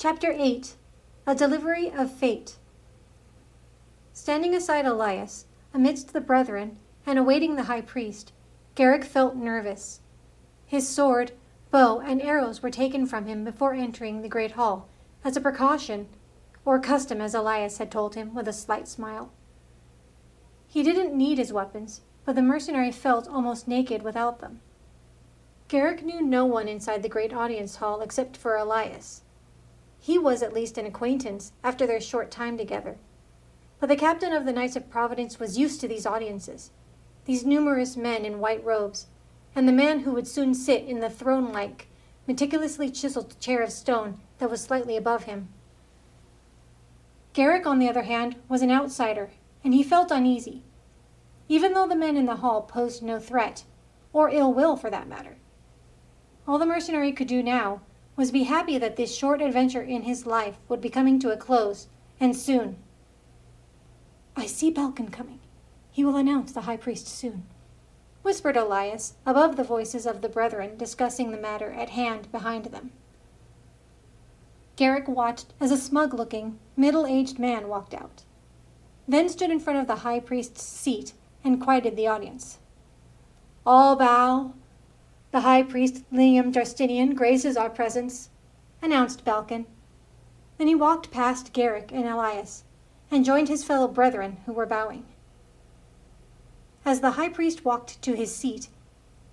Chapter 8. A Delivery of Fate. Standing aside Elias, amidst the brethren, and awaiting the high priest, Garrick felt nervous. His sword, bow, and arrows were taken from him before entering the great hall, as a precaution, or custom as Elias had told him with a slight smile. He didn't need his weapons, but the mercenary felt almost naked without them. Garrick knew no one inside the great audience hall except for Elias. He was at least an acquaintance after their short time together. But the captain of the Knights of Providence was used to these audiences, these numerous men in white robes, and the man who would soon sit in the throne-like, meticulously chiseled chair of stone that was slightly above him. Garrick, on the other hand, was an outsider, and he felt uneasy, even though the men in the hall posed no threat, or ill will for that matter. All the mercenary could do now was be happy that this short adventure in his life would be coming to a close, and soon. "I see Balkan coming. He will announce the high priest soon," whispered Elias above the voices of the brethren discussing the matter at hand behind them. Garrick watched as a smug-looking, middle-aged man walked out, then stood in front of the high priest's seat and quieted the audience. "All bow. The high priest Liam Justinian graces our presence," announced Balkan. Then he walked past Garrick and Elias, and joined his fellow brethren who were bowing. As the high priest walked to his seat,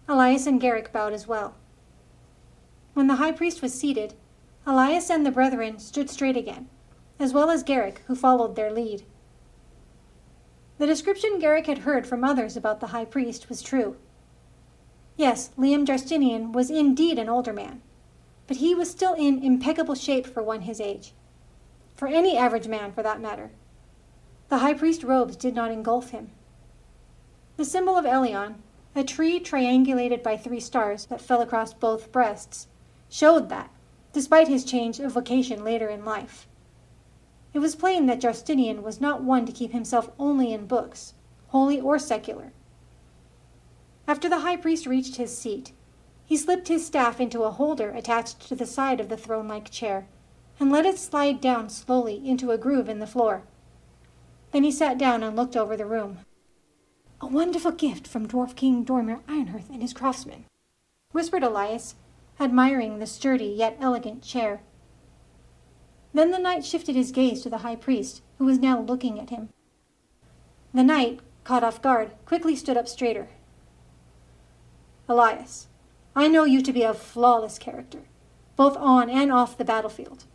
Elias and Garrick bowed as well. When the high priest was seated, Elias and the brethren stood straight again, as well as Garrick, who followed their lead. The description Garrick had heard from others about the high priest was true. Yes, Liam Justinian was indeed an older man, but he was still in impeccable shape for one his age. For any average man, for that matter. The high priest robes did not engulf him. The symbol of Elion, a tree triangulated by 3 stars that fell across both breasts, showed that, despite his change of vocation later in life. It was plain that Justinian was not one to keep himself only in books, holy or secular. After the high priest reached his seat, he slipped his staff into a holder attached to the side of the throne-like chair, and let it slide down slowly into a groove in the floor. Then he sat down and looked over the room. "A wonderful gift from Dwarf King Dormir Ironhearth and his craftsmen," whispered Elias, admiring the sturdy yet elegant chair. Then the knight shifted his gaze to the high priest, who was now looking at him. The knight, caught off guard, quickly stood up straighter. "Elias, I know you to be of flawless character, both on and off the battlefield,"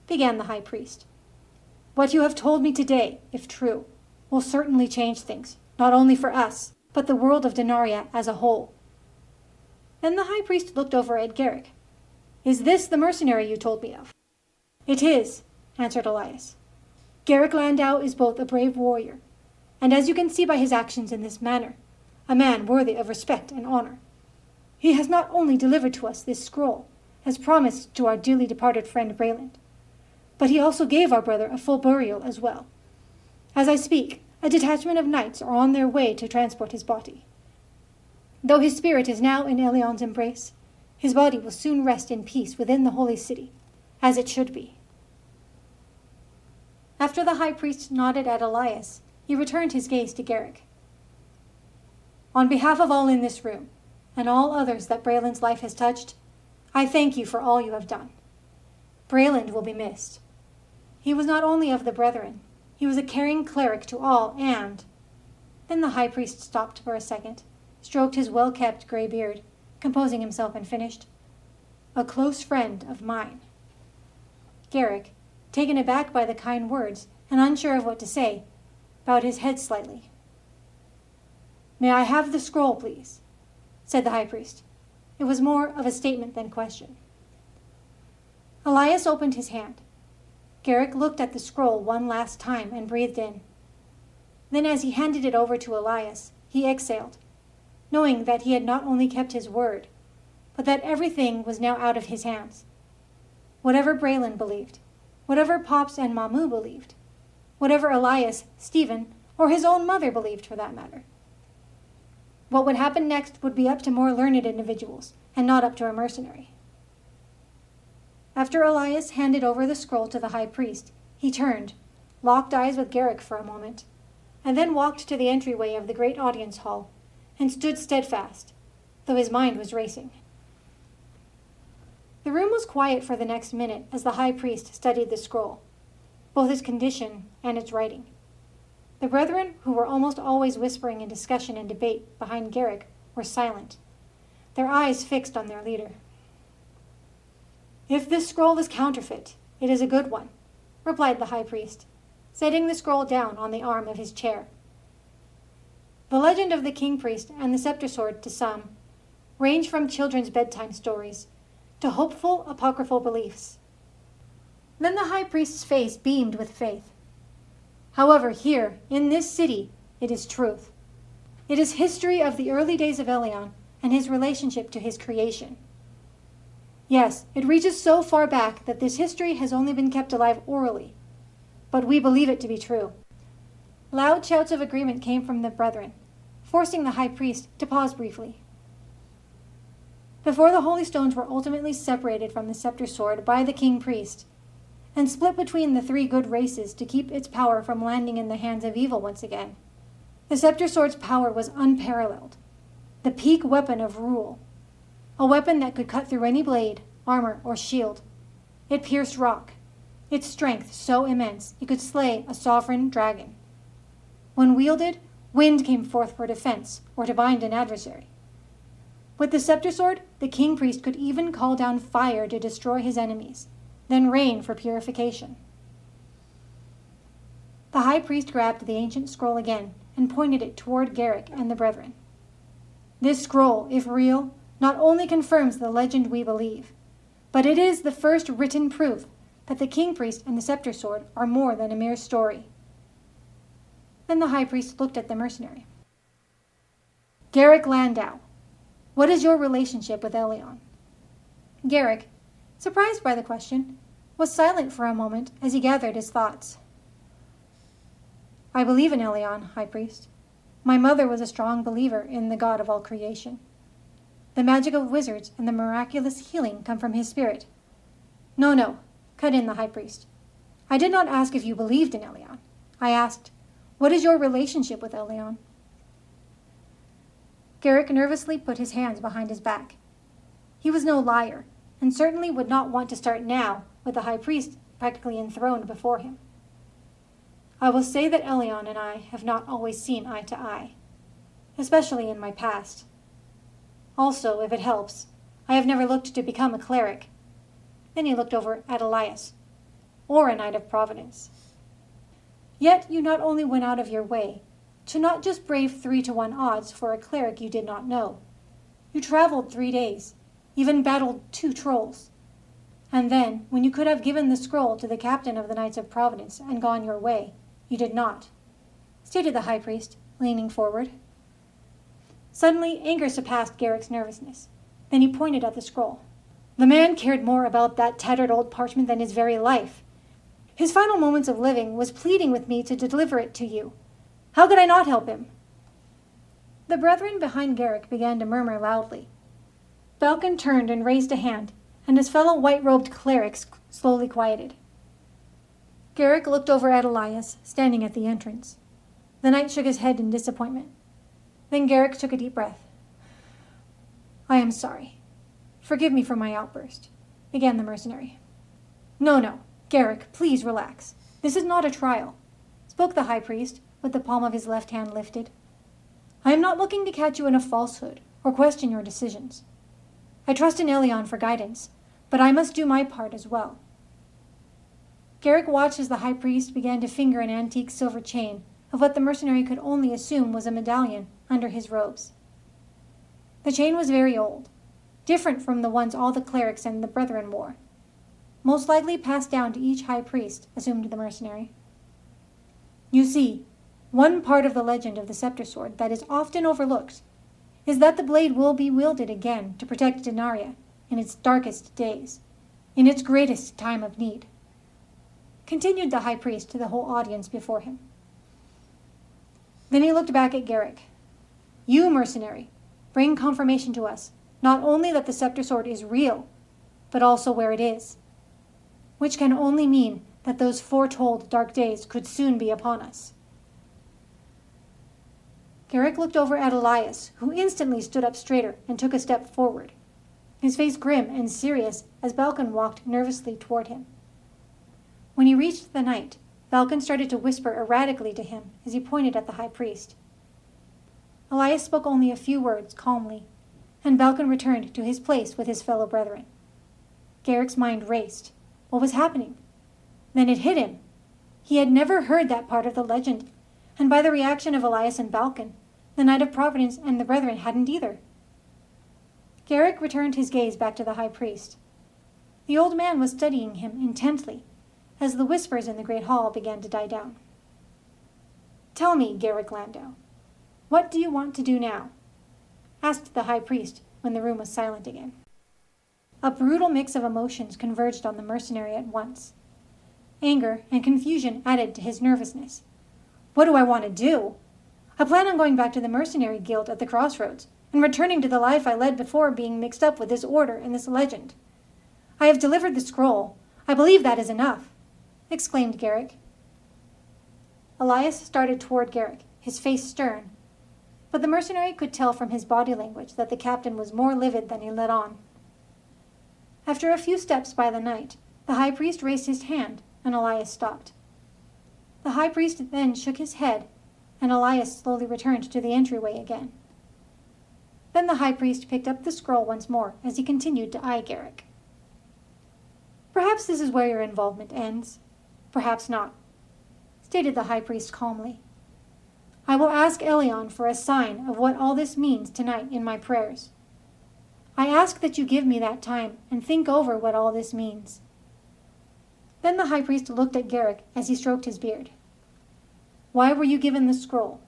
began the high priest. "What you have told me today, if true, will certainly change things, not only for us, but the world of Danaria as a whole." Then the high priest looked over at Garrick. "Is this the mercenary you told me of?" "It is," answered Elias. "Garrick Landau is both a brave warrior, and as you can see by his actions in this manner, a man worthy of respect and honor. He has not only delivered to us this scroll, as promised to our dearly departed friend Brayland, but he also gave our brother a full burial as well. As I speak, a detachment of knights are on their way to transport his body. Though his spirit is now in Elion's embrace, his body will soon rest in peace within the holy city, as it should be." After the high priest nodded at Elias, he returned his gaze to Garrick. "On behalf of all in this room, and all others that Brayland's life has touched, I thank you for all you have done. Brayland will be missed. He was not only of the brethren, he was a caring cleric to all, and—" Then the high priest stopped for a second, stroked his well-kept gray beard, composing himself, and finished, "a close friend of mine." Garrick, taken aback by the kind words and unsure of what to say, bowed his head slightly. "May I have the scroll, please?" said the high priest. It was more of a statement than question. Elias opened his hand. Garrick looked at the scroll one last time and breathed in. Then as he handed it over to Elias, he exhaled, knowing that he had not only kept his word, but that everything was now out of his hands. Whatever Brayland believed, whatever Pops and Mamu believed, whatever Elias, Stephen, or his own mother believed for that matter. What would happen next would be up to more learned individuals, and not up to a mercenary. After Elias handed over the scroll to the high priest, he turned, locked eyes with Garrick for a moment, and then walked to the entryway of the great audience hall and stood steadfast, though his mind was racing. The room was quiet for the next minute as the high priest studied the scroll, both its condition and its writing. The brethren, who were almost always whispering in discussion and debate behind Garrick, were silent, their eyes fixed on their leader. "If this scroll is counterfeit, it is a good one," replied the high priest, setting the scroll down on the arm of his chair. The legend of the king priest and the scepter sword, to some, range from children's bedtime stories to hopeful apocryphal beliefs. Then the high priest's face beamed with faith. "However, here, in this city, it is truth. It is history of the early days of Elion and his relationship to his creation. Yes, it reaches so far back that this history has only been kept alive orally, but we believe it to be true." Loud shouts of agreement came from the brethren, forcing the high priest to pause briefly. Before the holy stones were ultimately separated from the scepter sword by the king priest, and split between the three good races to keep its power from landing in the hands of evil once again, the scepter sword's power was unparalleled, the peak weapon of rule, a weapon that could cut through any blade, armor, or shield. It pierced rock, its strength so immense it could slay a sovereign dragon. When wielded, wind came forth for defense or to bind an adversary. With the scepter sword, the king priest could even call down fire to destroy his enemies, then rain for purification. The high priest grabbed the ancient scroll again and pointed it toward Garrick and the brethren. "This scroll, if real, not only confirms the legend we believe, but it is the first written proof that the king priest and the scepter sword are more than a mere story." Then the high priest looked at the mercenary. "Garrick Landau, what is your relationship with Elion?" Garrick, surprised by the question, was silent for a moment as he gathered his thoughts. "I believe in Elion, high priest. My mother was a strong believer in the God of all creation. The magic of wizards and the miraculous healing come from his spirit." No, cut in the high priest. "I did not ask if you believed in Elion. I asked, what is your relationship with Elion?" Garrick nervously put his hands behind his back. He was no liar, and certainly would not want to start now with the high priest practically enthroned before him. "I will say that Elion and I have not always seen eye to eye, especially in my past. Also, if it helps, I have never looked to become a cleric." Then he looked over at Elias, "or a knight of Providence. Yet you not only went out of your way to not just brave 3-to-1 odds for a cleric you did not know. You traveled 3 days, even battled 2 trolls. And then, when you could have given the scroll to the captain of the Knights of Providence and gone your way, you did not," stated the high priest, leaning forward. Suddenly, anger surpassed Garrick's nervousness. Then he pointed at the scroll. "The man cared more about that tattered old parchment than his very life. His final moments of living was pleading with me to deliver it to you. How could I not help him?" The brethren behind Garrick began to murmur loudly. Falcon turned and raised a hand, and his fellow white-robed clerics slowly quieted. Garrick looked over at Elias, standing at the entrance. The knight shook his head in disappointment. Then Garrick took a deep breath. "I am sorry. Forgive me for my outburst," began the mercenary. No, Garrick, please relax. This is not a trial," spoke the high priest, with the palm of his left hand lifted. "I am not looking to catch you in a falsehood or question your decisions. I trust in Elion for guidance, but I must do my part as well." Garrick watched as the high priest began to finger an antique silver chain of what the mercenary could only assume was a medallion under his robes. The chain was very old, different from the ones all the clerics and the brethren wore. Most likely passed down to each high priest, assumed the mercenary. "You see, one part of the legend of the scepter sword that is often overlooked is that the blade will be wielded again to protect Danaria in its darkest days, in its greatest time of need," continued the high priest to the whole audience before him. Then he looked back at Garrick. "You, mercenary, bring confirmation to us, not only that the scepter sword is real, but also where it is. which can only mean that those foretold dark days could soon be upon us. Garrick looked over at Elias, who instantly stood up straighter and took a step forward, his face grim and serious as Balkan walked nervously toward him. When he reached the knight, Balkan started to whisper erratically to him as he pointed at the high priest. Elias spoke only a few words calmly, and Balkan returned to his place with his fellow brethren. Garrick's mind raced. What was happening? Then it hit him. He had never heard that part of the legend, and by the reaction of Elias and Balkan, the Knight of Providence and the brethren hadn't either. Garrick returned his gaze back to the high priest. The old man was studying him intently, as the whispers in the great hall began to die down. "Tell me, Garrick Landau, what do you want to do now?" asked the high priest when the room was silent again. A brutal mix of emotions converged on the mercenary at once. Anger and confusion added to his nervousness. "What do I want to do? I plan on going back to the mercenary guild at the crossroads and returning to the life I led before being mixed up with this order and this legend. I have delivered the scroll. I believe that is enough," exclaimed Garrick. Elias started toward Garrick, his face stern, but the mercenary could tell from his body language that the captain was more livid than he let on. After a few steps by the knight, the high priest raised his hand, and Elias stopped. The high priest then shook his head, and Elias slowly returned to the entryway again. Then the high priest picked up the scroll once more as he continued to eye Garrick. "Perhaps this is where your involvement ends. Perhaps not," stated the high priest calmly. "I will ask Elion for a sign of what all this means tonight in my prayers. I ask that you give me that time and think over what all this means." Then the high priest looked at Garrick as he stroked his beard. "Why were you given the scroll?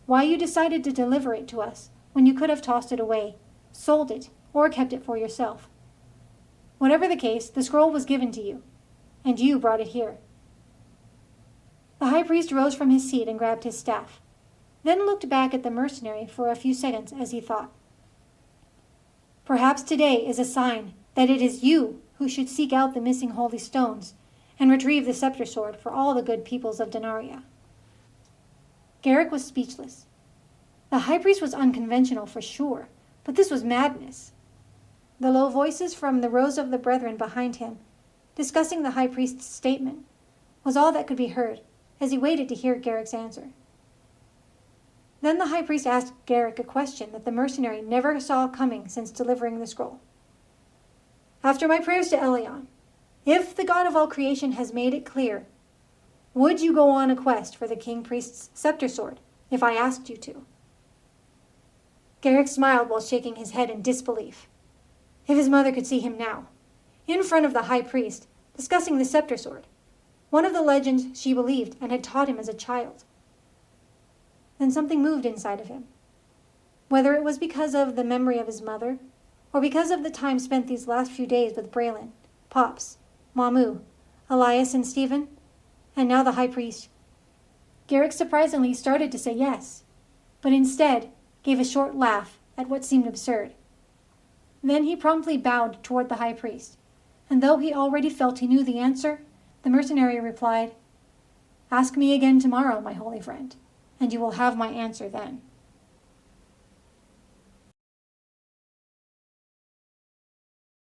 Why you decided to deliver it to us when you could have tossed it away, sold it, or kept it for yourself? Whatever the case, the scroll was given to you, and you brought it here." The high priest rose from his seat and grabbed his staff, then looked back at the mercenary for a few seconds as he thought. "Perhaps today is a sign that it is you who should seek out the missing holy stones and retrieve the scepter sword for all the good peoples of Danaria." Garrick was speechless. The high priest was unconventional for sure, but this was madness. The low voices from the rows of the brethren behind him, discussing the high priest's statement, was all that could be heard as he waited to hear Garrick's answer. Then the high priest asked Garrick a question that the mercenary never saw coming since delivering the scroll. "After my prayers to Elion, if the God of all creation has made it clear, would you go on a quest for the king priest's scepter sword if I asked you to?" Garrick smiled while shaking his head in disbelief. If his mother could see him now, in front of the high priest, discussing the scepter sword, one of the legends she believed and had taught him as a child. Then something moved inside of him. Whether it was because of the memory of his mother, or because of the time spent these last few days with Braylon, Pops, Mamu, Elias and Stephen, and now the high priest, Garrick surprisingly started to say yes, but instead gave a short laugh at what seemed absurd. Then he promptly bowed toward the high priest, and though he already felt he knew the answer, the mercenary replied, "Ask me again tomorrow, my holy friend, and you will have my answer then."